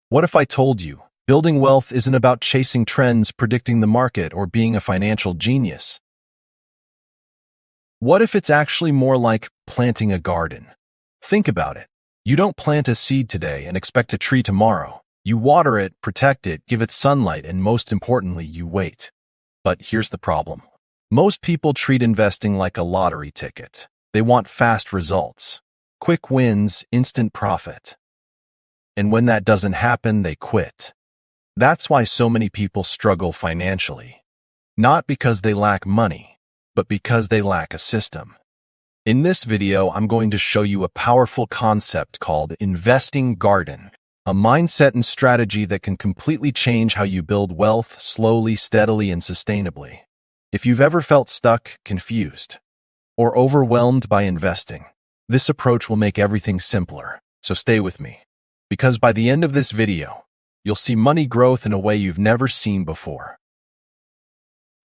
What if I told you building wealth isn't about chasing trends, predicting the market, or being a financial genius? What if it's actually more like planting a garden? Think about it. You don't plant a seed today and expect a tree tomorrow. You water it, protect it, give it sunlight, and most importantly, you wait. But here's the problem. Most people treat investing like a lottery ticket. They want fast results, quick wins, instant profit. And when that doesn't happen, they quit. That's why so many people struggle financially. Not because they lack money, but because they lack a system. In this video, I'm going to show you a powerful concept called Investing Garden, a mindset and strategy that can completely change how you build wealth slowly, steadily, and sustainably. If you've ever felt stuck, confused, or overwhelmed by investing, this approach will make everything simpler. So stay with me, because by the end of this video, you'll see money growth in a way you've never seen before.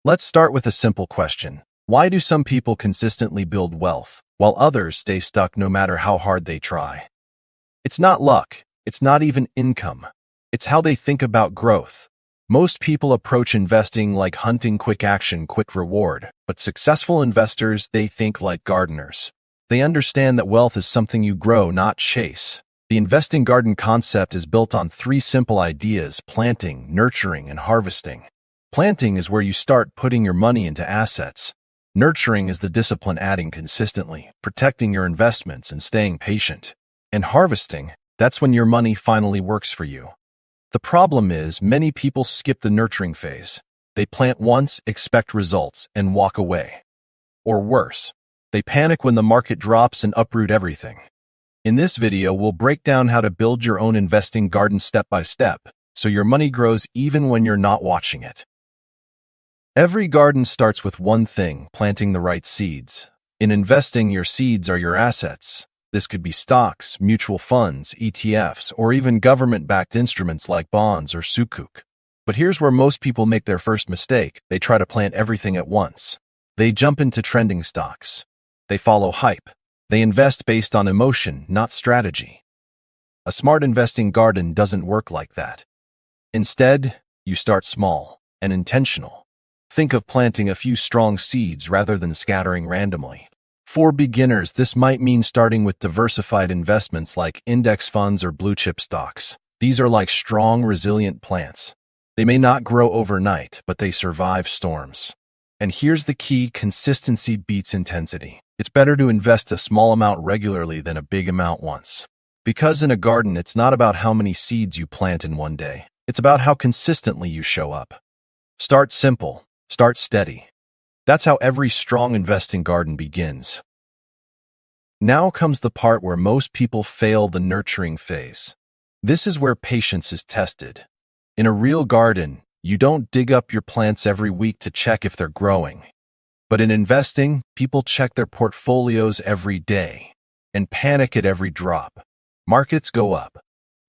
Let's start with a simple question. Why do some people consistently build wealth, while others stay stuck no matter how hard they try? It's not luck. It's not even income. It's how they think about growth. Most people approach investing like hunting, quick action, quick reward. But successful investors, they think like gardeners. They understand that wealth is something you grow, not chase. The investing garden concept is built on three simple ideas: planting, nurturing, and harvesting. Planting is where you start putting your money into assets. Nurturing is the discipline, adding consistently, protecting your investments, and staying patient. And harvesting, that's when your money finally works for you. The problem is, many people skip the nurturing phase. They plant once, expect results, and walk away. Or worse, they panic when the market drops and uproot everything. In this video, we'll break down how to build your own investing garden step by step, so your money grows even when you're not watching it. Every garden starts with one thing: planting the right seeds. In investing, your seeds are your assets. This could be stocks, mutual funds, ETFs, or even government-backed instruments like bonds or sukuk. But here's where most people make their first mistake. They try to plant everything at once. They jump into trending stocks. They follow hype. They invest based on emotion, not strategy. A smart investing garden doesn't work like that. Instead, you start small and intentional. Think of planting a few strong seeds rather than scattering randomly. For beginners, this might mean starting with diversified investments like index funds or blue-chip stocks. These are like strong, resilient plants. They may not grow overnight, but they survive storms. And here's the key: consistency beats intensity. It's better to invest a small amount regularly than a big amount once. Because in a garden, it's not about how many seeds you plant in one day. It's about how consistently you show up. Start simple. Start steady. That's how every strong investing garden begins. Now comes the part where most people fail: the nurturing phase. This is where patience is tested. In a real garden, you don't dig up your plants every week to check if they're growing. But in investing, people check their portfolios every day and panic at every drop. Markets go up.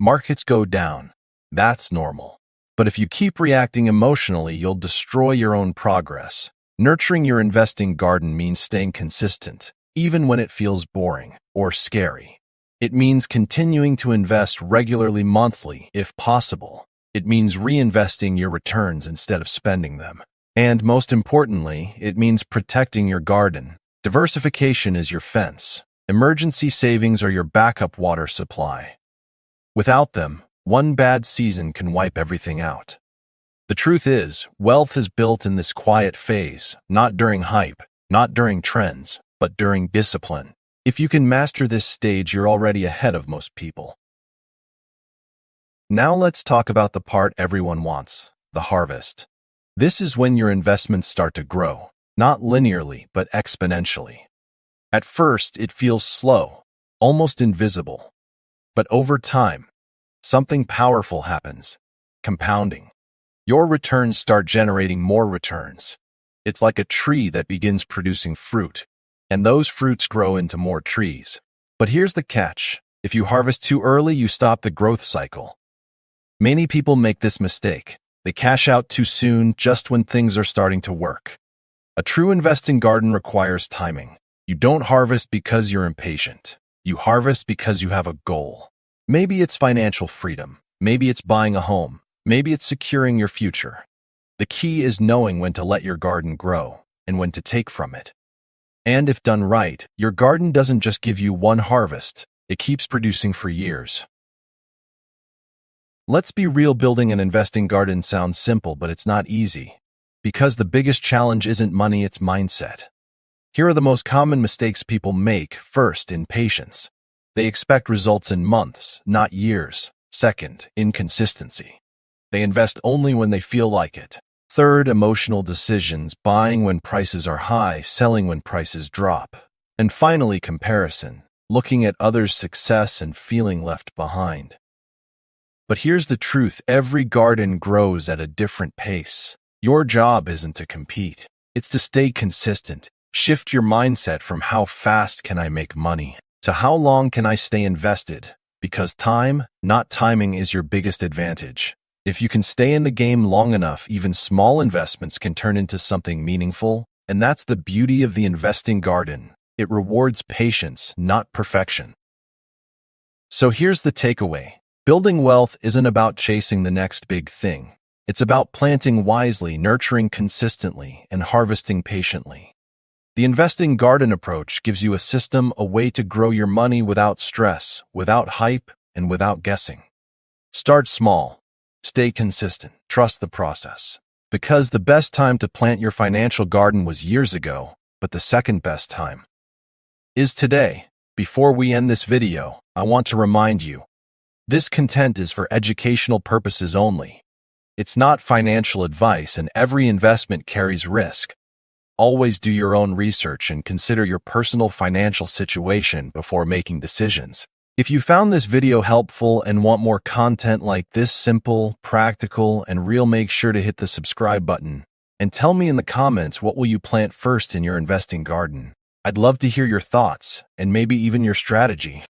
Markets go down. That's normal. But if you keep reacting emotionally, you'll destroy your own progress. Nurturing your investing garden means staying consistent, even when it feels boring or scary. It means continuing to invest regularly, monthly, if possible. It means reinvesting your returns instead of spending them. And most importantly, it means protecting your garden. Diversification is your fence. Emergency savings are your backup water supply. Without them, one bad season can wipe everything out. The truth is, wealth is built in this quiet phase, not during hype, not during trends, but during discipline. If you can master this stage, you're already ahead of most people. Now let's talk about the part everyone wants: the harvest. This is when your investments start to grow, not linearly, but exponentially. At first, it feels slow, almost invisible. But over time, something powerful happens: compounding. Your returns start generating more returns. It's like a tree that begins producing fruit, and those fruits grow into more trees. But here's the catch: if you harvest too early, you stop the growth cycle. Many people make this mistake. They cash out too soon, just when things are starting to work. A true investing garden requires timing. You don't harvest because you're impatient. You harvest because you have a goal. Maybe it's financial freedom. Maybe it's buying a home. Maybe it's securing your future. The key is knowing when to let your garden grow and when to take from it. And if done right, your garden doesn't just give you one harvest, it keeps producing for years. Let's be real, building an investing garden sounds simple, but it's not easy. Because the biggest challenge isn't money, it's mindset. Here are the most common mistakes people make. First, impatience. They expect results in months, not years. Second, inconsistency. They invest only when they feel like it. Third, emotional decisions, buying when prices are high, selling when prices drop. And finally, comparison, looking at others' success and feeling left behind. But here's the truth, every garden grows at a different pace. Your job isn't to compete, it's to stay consistent. Shift your mindset from how fast can I make money to how long can I stay invested, because time, not timing, is your biggest advantage. If you can stay in the game long enough, even small investments can turn into something meaningful, and that's the beauty of the investing garden. It rewards patience, not perfection. So here's the takeaway. Building wealth isn't about chasing the next big thing. It's about planting wisely, nurturing consistently, and harvesting patiently. The investing garden approach gives you a system, a way to grow your money without stress, without hype, and without guessing. Start small. Stay consistent. Trust the process. Because the best time to plant your financial garden was years ago, but the second best time is today. Before we end this video, I want to remind you, this content is for educational purposes only. It's not financial advice, and every investment carries risk. Always do your own research and consider your personal financial situation before making decisions. If you found this video helpful and want more content like this, simple, practical, and real, make sure to hit the subscribe button and tell me in the comments, what will you plant first in your investing garden? I'd love to hear your thoughts and maybe even your strategy.